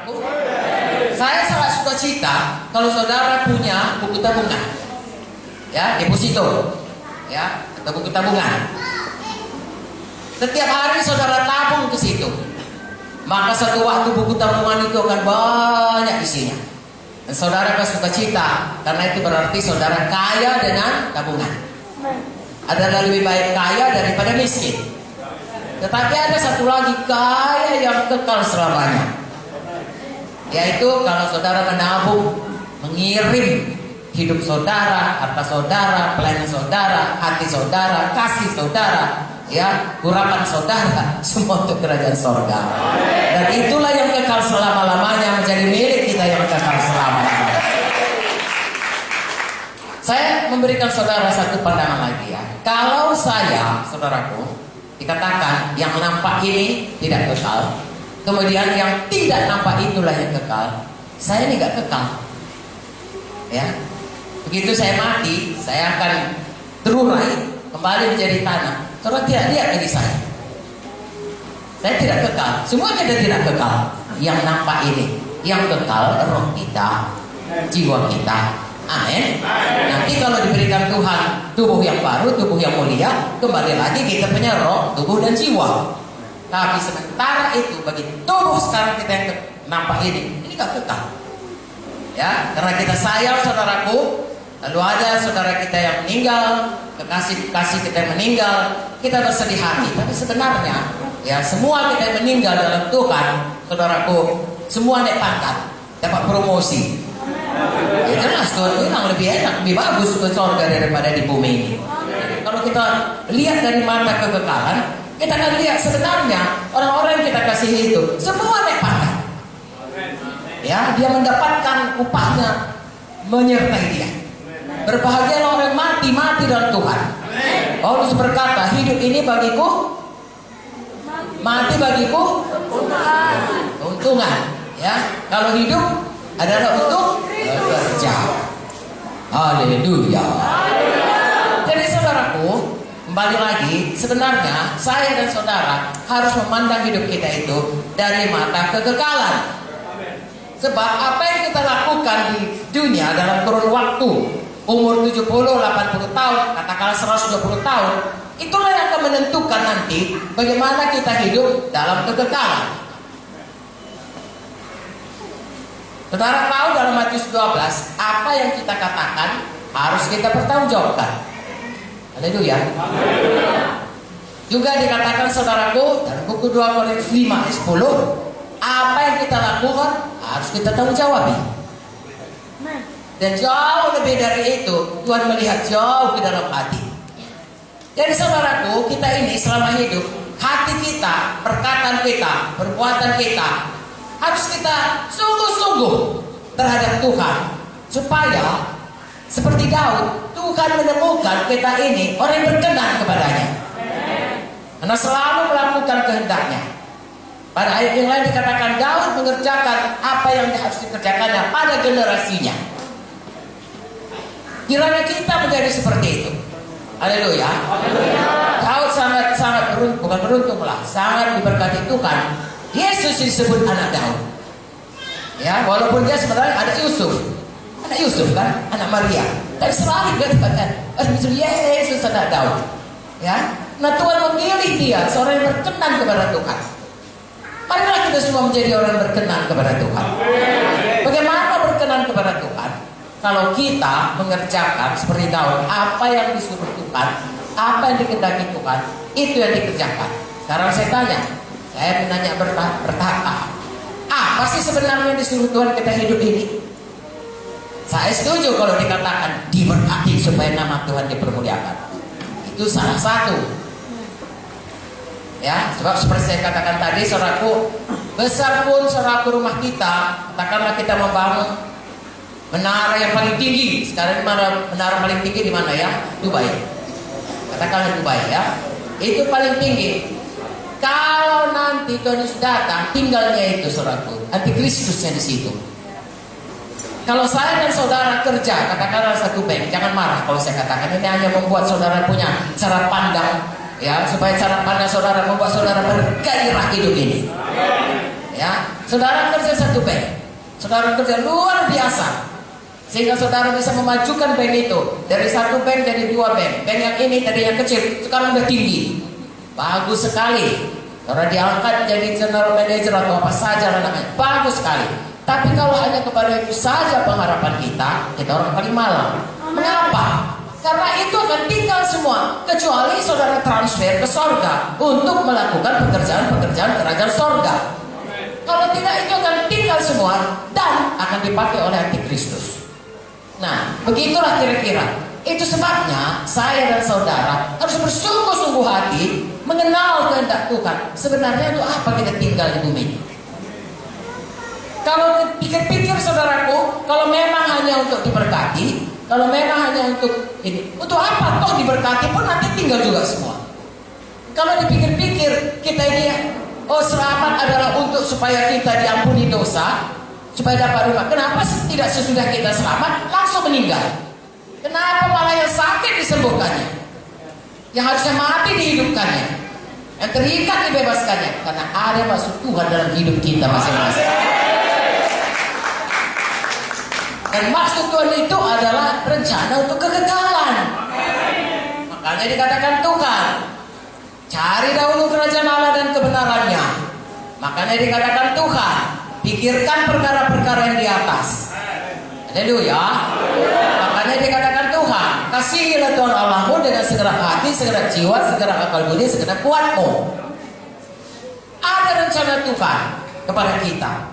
saudaraku? Saya sangat suka cita kalau saudara punya buku tabungan, ya, deposito, ya, atau buku tabungan. Setiap hari saudara tabung ke situ, maka satu waktu buku tabungan itu akan banyak isinya. Dan saudara akan suka cita, karena itu berarti saudara kaya dengan tabungan. Adalah lebih baik kaya daripada miskin. Tetapi ada satu lagi kaya yang kekal selamanya, yaitu kalau saudara menabung, mengirim hidup saudara, harta saudara, pelayanan saudara, hati saudara, kasih saudara, ya, harapan saudara, semua untuk kerajaan sorga. Dan itulah yang kekal selama-lamanya, menjadi milik kita yang kekal selama-lamanya. Saya memberikan saudara satu pandangan lagi, ya. Kalau saya, saudaraku, dikatakan yang nampak ini tidak kekal, kemudian yang tidak nampak itulah yang kekal, saya ini gak kekal, ya. Begitu saya mati, saya akan terurai kembali menjadi tanah. Saudara tidak lihat lagi saya tidak kekal. Semua kita tidak kekal. Yang nampak ini, yang kekal roh kita, jiwa kita. Amin. Nanti kalau diberikan Tuhan tubuh yang baru, tubuh yang mulia, kembali lagi kita punya roh, tubuh dan jiwa. Tapi sementara itu bagi tubuh sekarang kita yang nampak ini gak kekal, ya, karena kita sayang saudaraku. Lalu ada saudara kita yang meninggal, kekasih kita yang meninggal, kita bersedih hati. Tapi sebenarnya, ya, semua kita yang meninggal dalam Tuhan, saudaraku, semua naik pangkat, dapat promosi. Ya jelas Tuhan bilang lebih enak, lebih bagus ke surga daripada di bumi ini. Kalau kita lihat dari mata kekekalan, kita akan lihat sebenarnya orang-orang yang kita kasih itu semua naik pangkat. Ya, dia mendapatkan upahnya menyertai dia. Berbahagialah orang mati dalam Tuhan. Paulus berkata, hidup ini bagiku, mati bagiku keuntungan. Ya, kalau hidup adalah untuk bekerja. Haleluya. Jadi saudaraku, kembali lagi, sebenarnya saya dan saudara harus memandang hidup kita itu dari mata kekekalan. Sebab apa yang kita lakukan di dunia dalam kurun waktu umur 70, 80 tahun, katakanlah 120 tahun, itulah yang akan menentukan nanti bagaimana kita hidup dalam kekekalan. Saudara tahu dalam Matius 12, apa yang kita katakan harus kita pertanggungjawabkan. Haleluya. Juga dikatakan saudaraku dalam buku 2 Korintus 5 ayat 10, apa yang kita lakukan harus kita tanggung jawabi. Dan jauh lebih dari itu, Tuhan melihat jauh ke dalam hati. Jadi saudaraku, kita ini selama hidup, hati kita, perkataan kita, perbuatan kita harus kita sungguh-sungguh terhadap Tuhan, supaya seperti Daud, Tuhan menemukan kita ini orang yang berkenan kepadanya, karena selalu melakukan kehendaknya. Pada ayat yang lain dikatakan Daud mengerjakan apa yang harus dikerjakannya pada generasinya. Kiranya kita menjadi seperti itu. Haleluya. Daud sangat beruntung lah, sangat diberkati Tuhan. Yesus disebut anak Daud. Ya, walaupun dia sebenarnya ada Yusuf. Anak Yusuf kan, anak Maria. Tapi selalu dikatakan, Yesus anak Daud. Ya. Nah, Tuhan memilih dia seorang yang berkenan kepada Tuhan. Marilah kita semua menjadi orang yang berkenan kepada Tuhan. Bagaimana berkenan kepada Tuhan? Kalau kita mengerjakan seperti Daud, apa yang disuruh Tuhan, apa yang dikehendaki Tuhan, itu yang dikerjakan. Sekarang saya tanya, saya menanya bertahap. Apa sih sebenarnya yang disuruh Tuhan kita hidup ini? Saya setuju kalau dikatakan diberkati supaya nama Tuhan dipermuliakan. Itu salah satu. Ya, sebab seperti saya katakan tadi, saudaraku, besar pun saudaraku rumah kita, katakanlah kita membangun menara yang paling tinggi. Sekarang menara paling tinggi di mana ya? Dubai. Katakanlah Dubai ya. Itu paling tinggi. Kalau nanti Tuhan Yesus datang, tinggalnya itu saudaraku, antikristusnya di situ. Kalau saya dan saudara kerja, katakanlah satu bank, jangan marah kalau saya katakan ini hanya membuat saudara punya cara pandang, ya, supaya cara pandang saudara membuat saudara bergairah hidup ini. Ya, saudara kerja satu bank, saudara kerja luar biasa, sehingga saudara bisa memajukan bank itu dari satu bank jadi dua bank. Bank yang ini tadi yang kecil, sekarang udah tinggi, bagus sekali. Saudara diangkat jadi general manager atau apa saja namanya, bagus sekali. Tapi kalau hanya kepada itu saja pengharapan kita orang paling malam. Mengapa? Karena itu akan tinggal semua, kecuali saudara transfer ke sorga untuk melakukan pekerjaan-pekerjaan kerajaan sorga. Kalau tidak, itu akan tinggal semua dan akan dipakai oleh antikristus. Nah, begitulah kira-kira. Itu sebabnya saya dan saudara harus bersungguh-sungguh hati mengenal kehendak Tuhan. Sebenarnya itu apa kita tinggal di bumi? Kalau pikir-pikir saudaraku, kalau memang hanya untuk diberkati, kalau memang hanya untuk ini, untuk apa toh diberkati pun nanti tinggal juga semua. Kalau dipikir-pikir kita ini, oh selamat adalah untuk supaya kita diampuni dosa, supaya dapat rumah. Kenapa tidak sesudah kita selamat langsung meninggal? Kenapa malah yang sakit disembuhkannya, yang harusnya mati dihidupkannya, yang terikat dibebaskannya? Karena ada maksud Tuhan dalam hidup kita masing-masing. Dan maksud Tuhan itu adalah rencana untuk kekekalan. Makanya dikatakan Tuhan, cari dahulu kerajaan Allah dan kebenarannya. Makanya dikatakan Tuhan, pikirkan perkara-perkara yang di atas. Haleluya. Makanya dikatakan Tuhan, kasihilah Tuhan Allahmu dengan segenap hati, segenap jiwa, segenap akal budi, segenap kuatmu. Ada rencana Tuhan kepada kita.